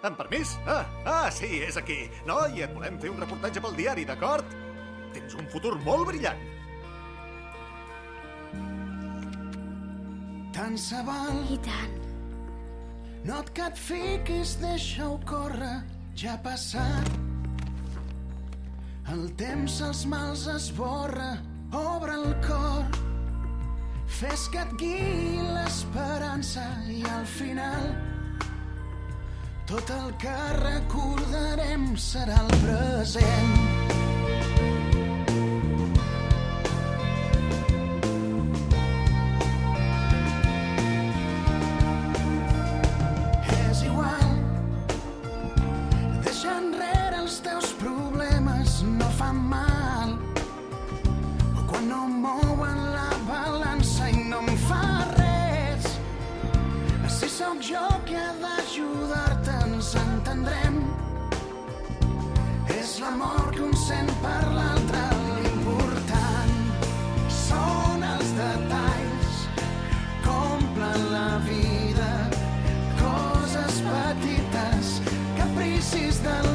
Amb permís? Sí, és aquí. Noi, et volem fer un reportatge pel diari, d'acord? Tens un futur molt brillant. Tant se val. I tant. No et fiquis, deixa-ho córrer, ja ha passat. El temps els mals esborra, obre el cor. Fes que et guiï l'esperança i al final tot el que recordarem serà el present. És igual, deixa enrere els teus problemes, no fan mal. O quan no mouen la balança i no em fa res. Si sóc jo qui ha d'ajudar-te, ens entendrem. És l'amor que un sent per l'altre, l'important són els detalls que omplen la vida, coses petites, capricis de la